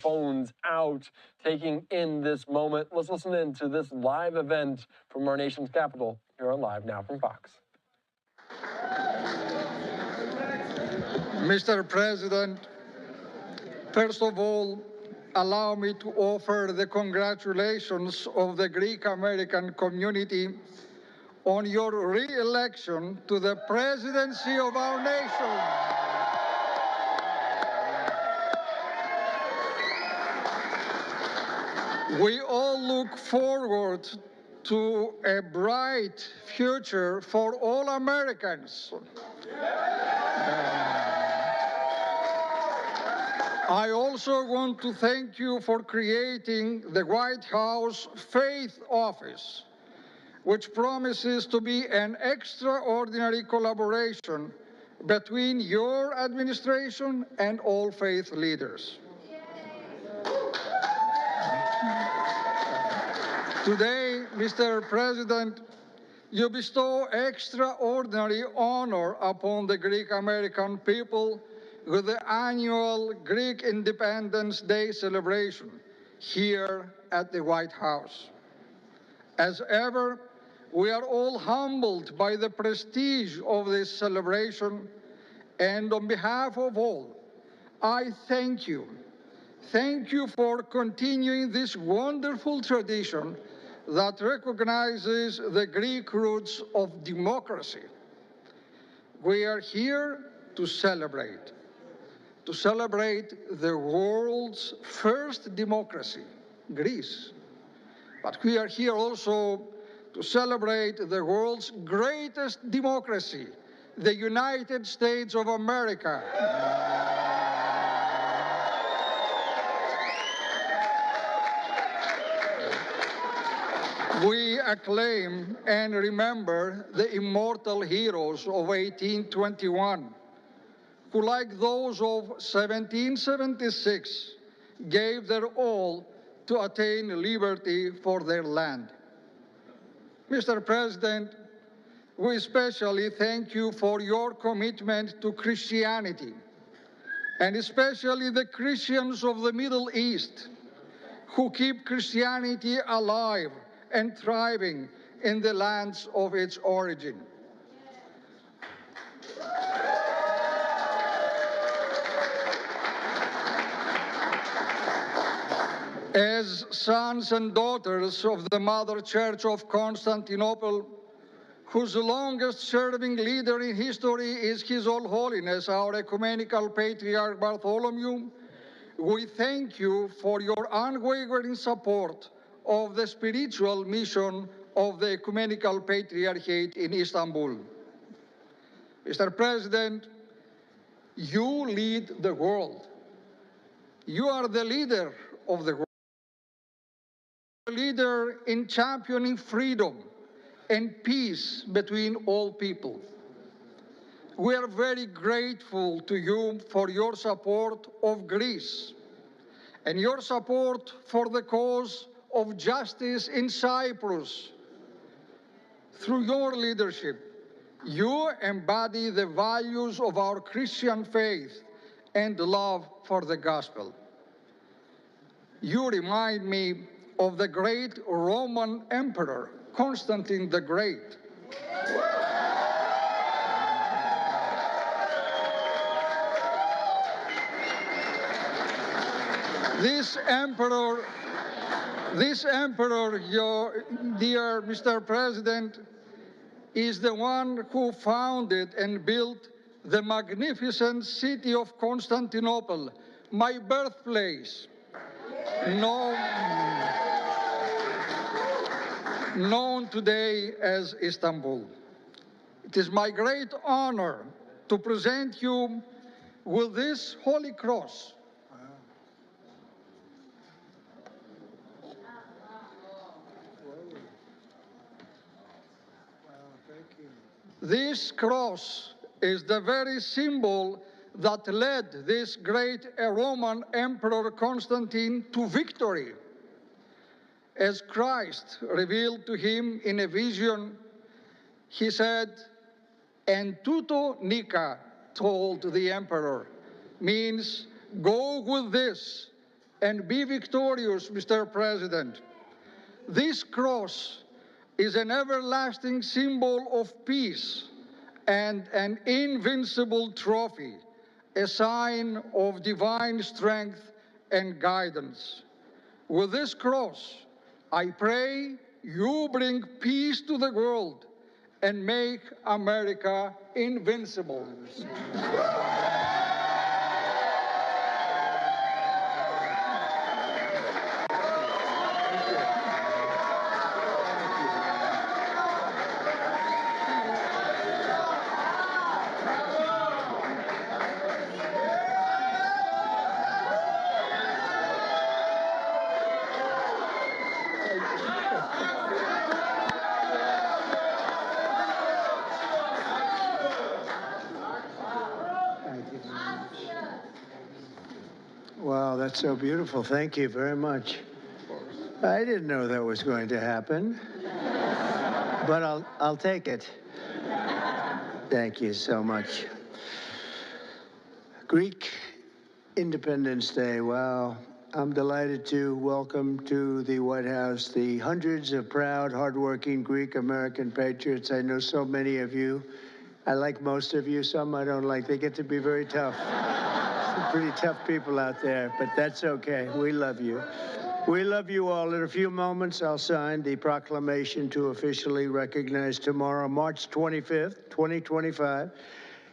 phones out, taking in this moment. Let's listen in to this live event from our nation's capital here on Live Now from Fox. Mr. President, first of all, allow me to offer the congratulations of the Greek American community on your re-election to the presidency of our nation. We all look forward to a bright future for all Americans. I also want to thank you for creating the White House Faith Office, which promises to be an extraordinary collaboration between your administration and all faith leaders. Today, Mr. President, you bestow extraordinary honor upon the Greek American people with the annual Greek Independence Day celebration here at the White House. As ever, we are all humbled by the prestige of this celebration, and on behalf of all, I thank you. Thank you for continuing this wonderful tradition that recognizes the Greek roots of democracy. We are here to celebrate the world's first democracy, Greece. But we are here also to celebrate the world's greatest democracy, the United States of America. We acclaim and remember the immortal heroes of 1821, who, like those of 1776, gave their all to attain liberty for their land. Mr. President, we especially thank you for your commitment to Christianity, and especially the Christians of the Middle East, who keep Christianity alive and thriving in the lands of its origin. As sons and daughters of the Mother Church of Constantinople, whose longest-serving leader in history is His All Holiness, our Ecumenical Patriarch Bartholomew, we thank you for your unwavering support of the spiritual mission of the Ecumenical Patriarchate in Istanbul. Mr. President, you lead the world. You are the leader of the world, a leader in championing freedom and peace between all people. We are very grateful to you for your support of Greece and your support for the cause of justice in Cyprus. Through your leadership, you embody the values of our Christian faith and love for the gospel. You remind me of the great Roman Emperor, Constantine the Great. This emperor, your dear Mr. President, is the one who founded and built the magnificent city of Constantinople, my birthplace, known today as Istanbul. It is my great honor to present you with this Holy Cross. This cross is the very symbol that led this great Roman Emperor Constantine to victory. As Christ revealed to him in a vision, he said, "En tuto nika," told the emperor, means, "Go with this and be victorious, Mr. President. This cross is an everlasting symbol of peace and an invincible trophy, a sign of divine strength and guidance. With this cross, I pray you bring peace to the world and make America invincible. Wow, that's so beautiful. Thank you very much. I didn't know that was going to happen, but I'll take it. Thank you so much. Greek Independence Day. Wow. I'm delighted to welcome to the White House the hundreds of proud, hardworking Greek American patriots. I know so many of you. I like most of you. Some I don't like. They get to be very tough. Some pretty tough people out there, but that's okay. We love you. We love you all. In a few moments, I'll sign the proclamation to officially recognize tomorrow, March 25th, 2025,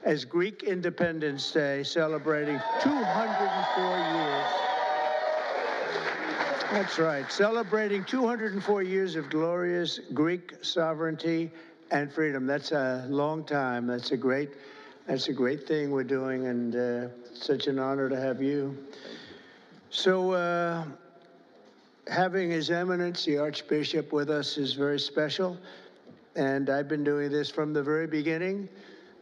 as Greek Independence Day, celebrating 204 years. That's right, celebrating 204 years of glorious Greek sovereignty and freedom. That's a long time. That's a great thing we're doing, and such an honor to have you. So, having His Eminence, the Archbishop, with us is very special, and I've been doing this from the very beginning.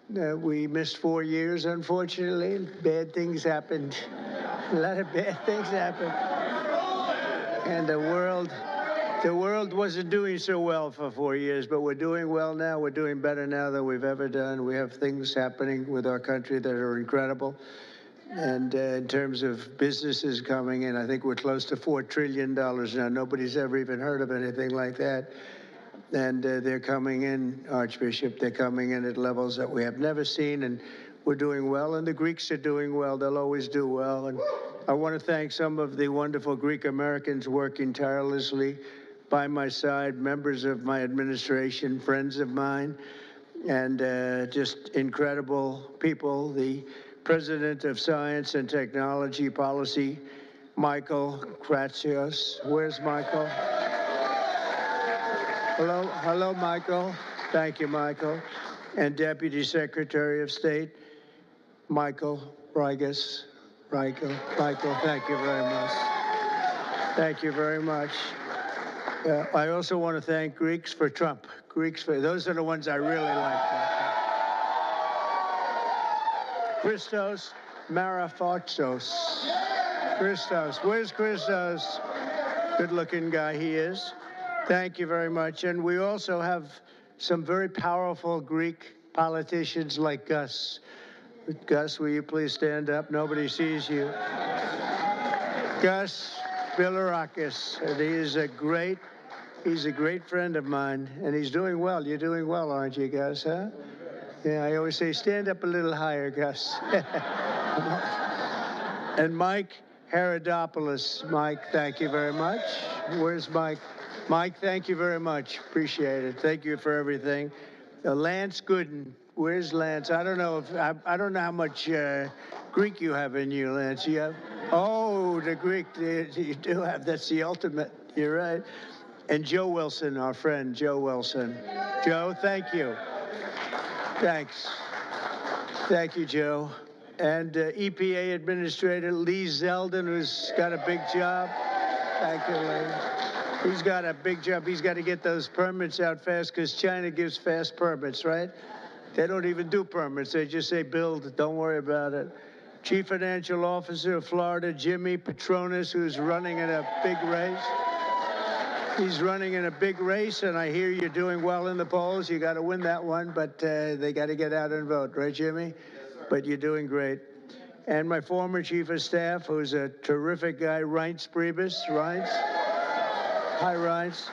We missed 4 years, unfortunately. Bad things happened. A lot of bad things happened. And the world wasn't doing so well for 4 years, but we're doing well now. We're doing better now than we've ever done. We have things happening with our country that are incredible. And in terms of businesses coming in, I think we're close to $4 trillion now. Nobody's ever even heard of anything like that. And they're coming in, Archbishop, they're coming in at levels that we have never seen, and we're doing well, and the Greeks are doing well. They'll always do well. And I want to thank some of the wonderful Greek Americans working tirelessly by my side, members of my administration, friends of mine, and just incredible people. The President of Science and Technology Policy, Michael Kratsios. Where's Michael? Hello, Michael. Thank you, Michael. And Deputy Secretary of State, Michael Brigas. Michael, thank you very much. Thank you very much. I also want to thank Greeks for Trump. Those are the ones I really like. Christos Marafoxos. Christos, where's Christos? Good-looking guy he is. Thank you very much. And we also have some very powerful Greek politicians like Gus. Gus, will you please stand up? Nobody sees you. Gus Bilirakis, and he's a great friend of mine, and he's doing well. You're doing well, aren't you, Gus, huh? Yeah, I always say, stand up a little higher, Gus. And Mike Herodopoulos. Mike, thank you very much. Where's Mike? Mike, thank you very much. Appreciate it. Thank you for everything. Lance Gooden. Where's Lance? I don't know how much Greek you have in you, Lance. You have? Oh, the Greek you do have. That's the ultimate. You're right. And Joe Wilson, our friend, Joe Wilson. Joe, thank you. Thanks. Thank you, Joe. And EPA Administrator Lee Zeldin, who's got a big job. Thank you, Lee. He's got a big job. He's got to get those permits out fast because China gives fast permits, right? They don't even do permits. They just say build. Don't worry about it. Chief Financial Officer of Florida, Jimmy Patronis, who's running in a big race. He's running in a big race, and I hear you're doing well in the polls. You got to win that one, but they got to get out and vote, right, Jimmy? Yes, sir. But you're doing great. and my former chief of staff, who's a terrific guy, Reince Priebus. Reince. Hi, Reince.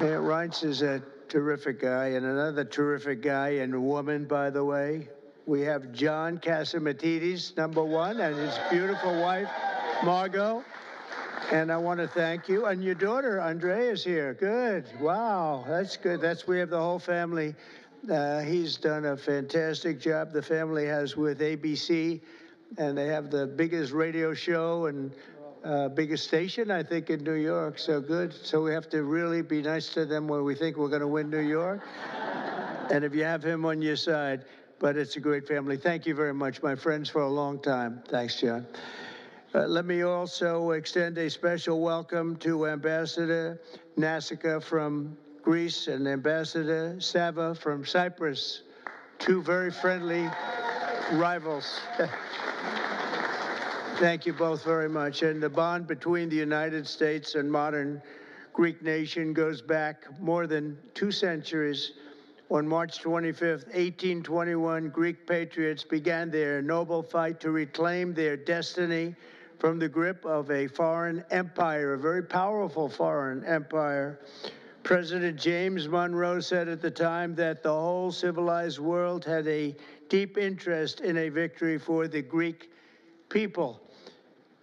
Yeah, Reince is a terrific guy, and another terrific guy and woman, by the way. We have John Catsimatidis, #1, and his beautiful wife, Margot. And I want to thank you. And your daughter, Andrea, is here. Good. Wow, that's good. We have the whole family. He's done a fantastic job. The family has with ABC, and they have the biggest radio show and biggest station, I think, in New York. So good. So we have to really be nice to them when we think we're going to win New York. And if you have him on your side, but it's a great family. Thank you very much, my friends, for a long time. Thanks, John. Let me also extend a special welcome to Ambassador Nassika from Greece and Ambassador Sava from Cyprus, two very friendly rivals. Thank you both very much. And the bond between the United States and modern Greek nation goes back more than 2 centuries. On March 25th, 1821, Greek patriots began their noble fight to reclaim their destiny from the grip of a foreign empire, a very powerful foreign empire. President James Monroe said at the time that the whole civilized world had a deep interest in a victory for the Greek people.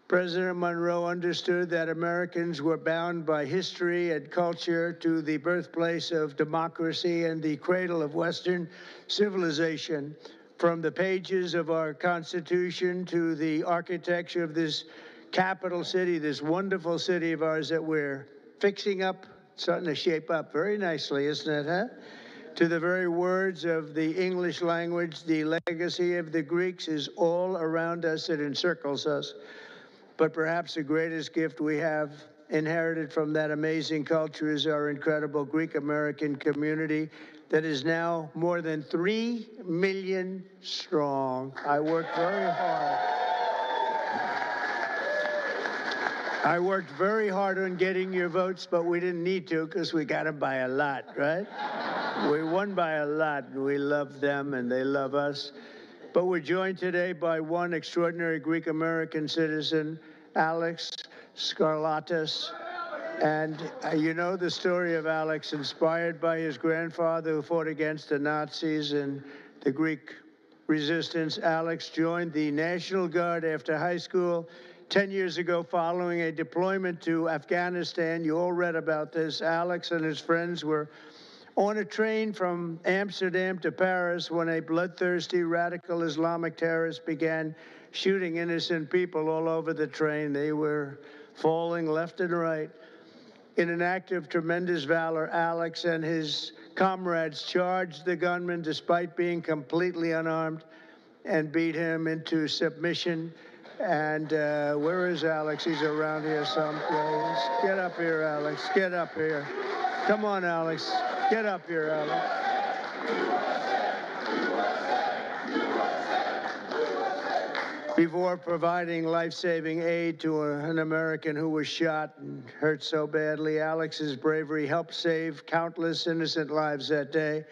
President Monroe understood that Americans were bound by history and culture to the birthplace of democracy and the cradle of Western civilization. From the pages of our Constitution to the architecture of this capital city, this wonderful city of ours that we're fixing up, starting to shape up very nicely, isn't it, huh? To the very words of the English language, the legacy of the Greeks is all around us. It encircles us. But perhaps the greatest gift we have inherited from that amazing culture is our incredible Greek-American community that is now more than 3 million strong. I worked very hard. I worked very hard on getting your votes, but we didn't need to because we got them by a lot, right? We won by a lot, and we love them, and they love us. But we're joined today by one extraordinary Greek-American citizen, Alex Skarlatos. And you know the story of Alex, inspired by his grandfather who fought against the Nazis and the Greek resistance. Alex joined the National Guard after high school 10 years ago following a deployment to Afghanistan. You all read about this. Alex and his friends were on a train from Amsterdam to Paris when a bloodthirsty radical Islamic terrorist began shooting innocent people all over the train. They were falling left and right. In an act of tremendous valor, Alex and his comrades charged the gunman despite being completely unarmed and beat him into submission. And where is Alex? He's around here someplace. Get up here, Alex. Get up here. Come on, Alex. Get up here, Alex. Before providing life-saving aid to an American who was shot and hurt so badly, Alex's bravery helped save countless innocent lives that day.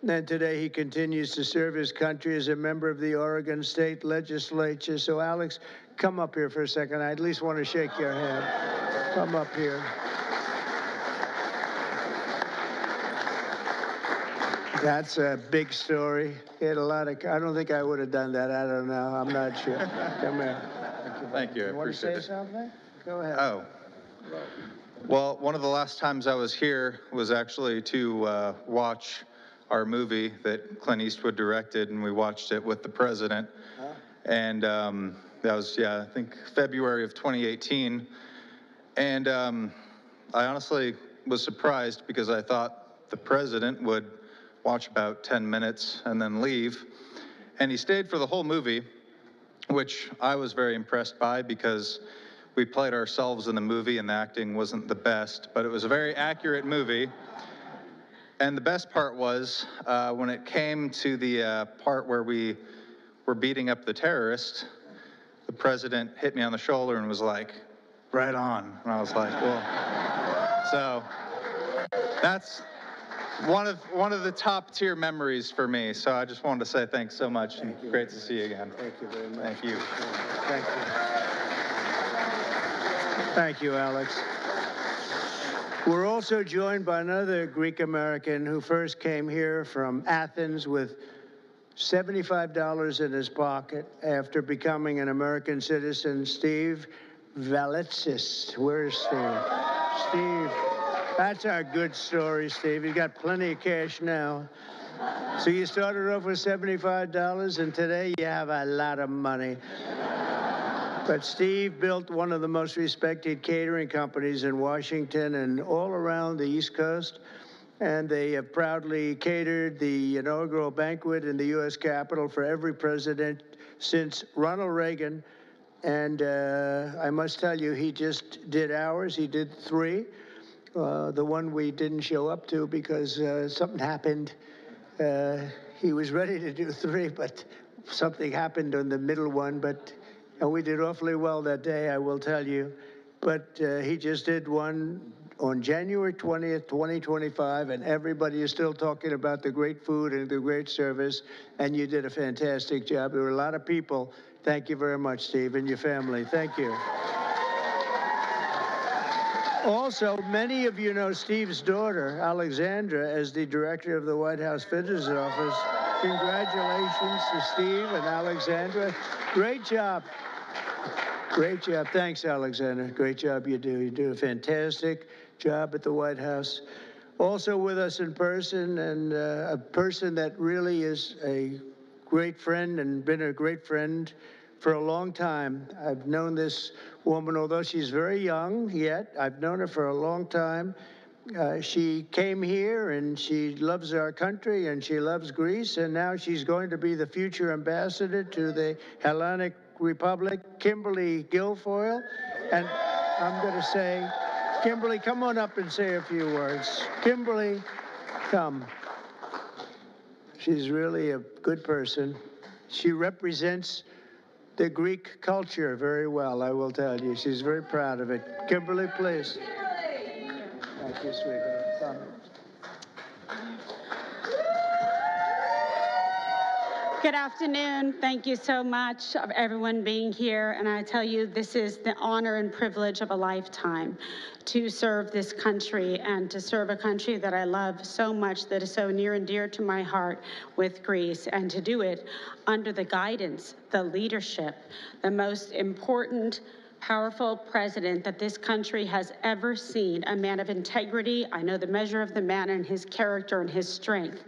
And today he continues to serve his country as a member of the Oregon State Legislature. So Alex, come up here for a second. I at least want to shake your hand. Come up here. That's a big story. He had a lot of, I don't think I would have done that. I don't know. I'm not sure. Come here. Thank you. I You want to appreciate say it. something? Go ahead. Oh. Well, one of the last times I was here was actually to watch our movie that Clint Eastwood directed, and we watched it with the president. And that was, I think February of 2018. And I honestly was surprised because I thought the president would watch about 10 minutes and then leave. And he stayed for the whole movie, which I was very impressed by because we played ourselves in the movie and the acting wasn't the best, but it was a very accurate movie. And the best part was when it came to the part where we were beating up the terrorist, the president hit me on the shoulder and was like, "Right on." And I was like, well, so one of the top tier memories for me. So I just wanted to say thanks so much, and great to see you again. Thank you very much. Thank you. Thank you. Thank you, Alex. We're also joined by another Greek American who first came here from Athens with $75 in his pocket after becoming an American citizen, Steve Valitsis. Where's Steve? Steve, that's our good story, Steve. You got plenty of cash now. So you started off with $75, and today you have a lot of money. But Steve built one of the most respected catering companies in Washington and all around the East Coast. And they have proudly catered the inaugural banquet in the U.S. Capitol for every president since Ronald Reagan. And I must tell you, he just did ours. He did 3. The one we didn't show up to because something happened. He was ready to do 3, but something happened on the middle one. And we did awfully well that day, I will tell you. But he just did one on January 20th, 2025, and everybody is still talking about the great food and the great service, and you did a fantastic job. There were a lot of people. Thank you very much, Steve, and your family. Thank you. Also, many of you know Steve's daughter, Alexandra, as the director of the White House Visitors Office. Congratulations to Steve and Alexandra. Great job. Great job. Thanks, Alexander. Great job you do. You do a fantastic job at the White House. Also with us in person, and a person that really is a great friend and been a great friend for a long time. I've known this woman, although she's very young yet. I've known her for a long time. She came here and she loves our country and she loves Greece, and now she's going to be the future ambassador to the Hellenic Republic, Kimberly Guilfoyle. And I'm going to say, Kimberly, come on up and say a few words. Kimberly, come. She's really a good person. She represents the Greek culture very well, I will tell you. She's very proud of it. Kimberly, please. Thank you, sweetheart. Come. Good afternoon. Thank you so much of everyone being here. And I tell you, this is the honor and privilege of a lifetime to serve this country and to serve a country that I love so much, that is so near and dear to my heart, with Greece, and to do it under the guidance, the leadership, the most important, powerful president that this country has ever seen, a man of integrity. I know the measure of the man and his character and his strength.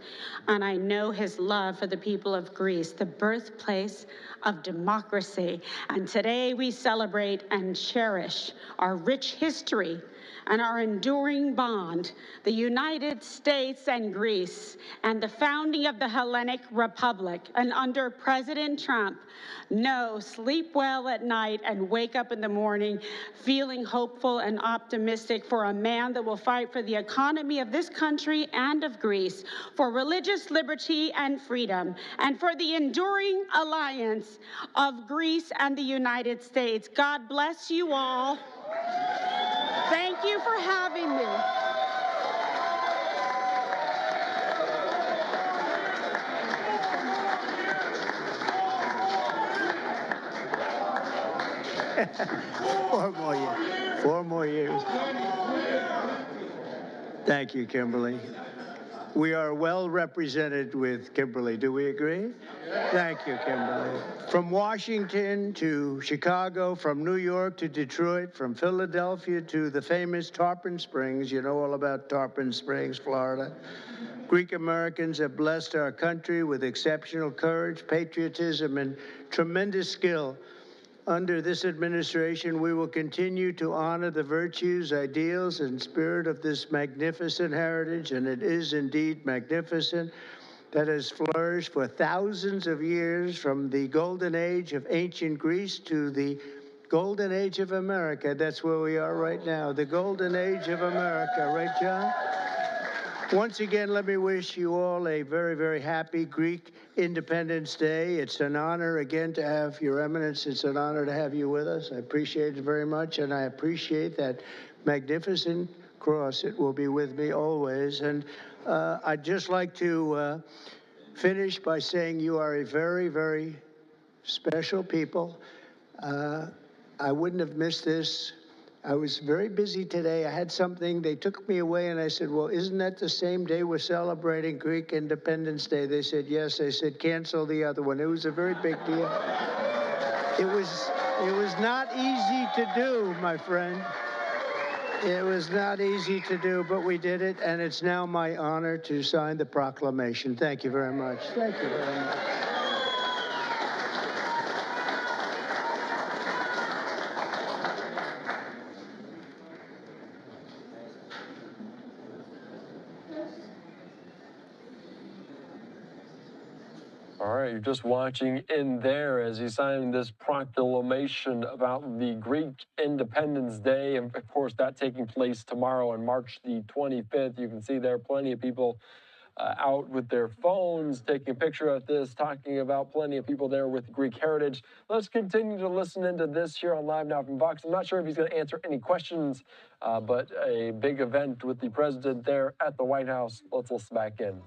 And I know his love for the people of Greece, the birthplace of democracy. And today we celebrate and cherish our rich history and our enduring bond, the United States and Greece, and the founding of the Hellenic Republic. And under President Trump, no, sleep well at night and wake up in the morning feeling hopeful and optimistic for a man that will fight for the economy of this country and of Greece, for religious liberty and freedom, and for the enduring alliance of Greece and the United States. God bless you all. Thank you for having me. Four more years. Thank you, Kimberly. We are well represented with Kimberly. Do we agree? Thank you, Kimberly. From Washington to Chicago, from New York to Detroit, from Philadelphia to the famous Tarpon Springs. You know all about Tarpon Springs, Florida. Greek Americans have blessed our country with exceptional courage, patriotism, and tremendous skill. Under this administration, we will continue to honor the virtues, ideals, and spirit of this magnificent heritage, and it is indeed magnificent, that has flourished for thousands of years, from the golden age of ancient Greece to the golden age of America. That's where we are right now, the golden age of America. Right, John? Once again, let me wish you all a very, very happy Greek Independence Day. It's an honor, again, to have Your Eminence. It's an honor to have you with us. I appreciate it very much, and I appreciate that magnificent cross. It will be with me always. And I'd just like to finish by saying you are a very, very special people. I wouldn't have missed this. I was very busy today. I had something. They took me away, and I said, well, isn't that the same day we're celebrating Greek Independence Day? They said, yes. I said, cancel the other one. It was a very big deal. It was not easy to do, my friend. It was not easy to do, but we did it, and it's now my honor to sign the proclamation. Thank you very much. Thank you very much. All right, you're just watching in there as he's signing this proclamation about the Greek Independence Day. And of course, that taking place tomorrow on March the 25th. You can see there are plenty of people out with their phones, taking a picture of this, talking about plenty of people there with Greek heritage. Let's continue to listen into this here on Live Now from Vox. I'm not sure if he's going to answer any questions, but a big event with the president there at the White House. Let's listen back in.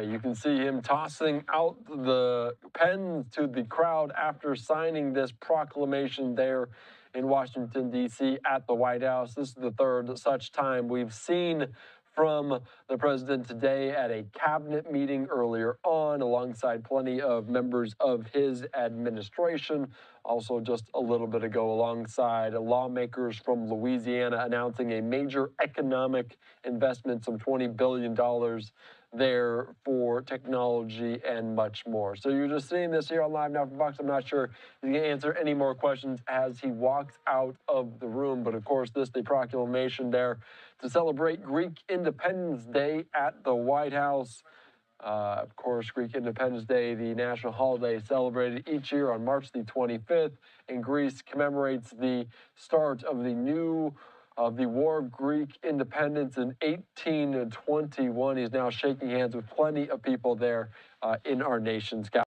You can see him tossing out the pen to the crowd after signing this proclamation there in Washington, D.C. at the White House. This is the third such time we've seen from the president today at a cabinet meeting earlier on, alongside plenty of members of his administration. Also, just a little bit ago, alongside lawmakers from Louisiana announcing a major economic investment, some $20 billion there for technology and much more. So you're just seeing this here on Live Now from Vox. I'm not sure he's going to answer any more questions as he walks out of the room. But of course, the proclamation there to celebrate Greek Independence Day at the White House. Of course, Greek Independence Day, the national holiday celebrated each year on March the 25th, and Greece commemorates the start of the War of Greek Independence in 1821. He's now shaking hands with plenty of people there in our nation's capital.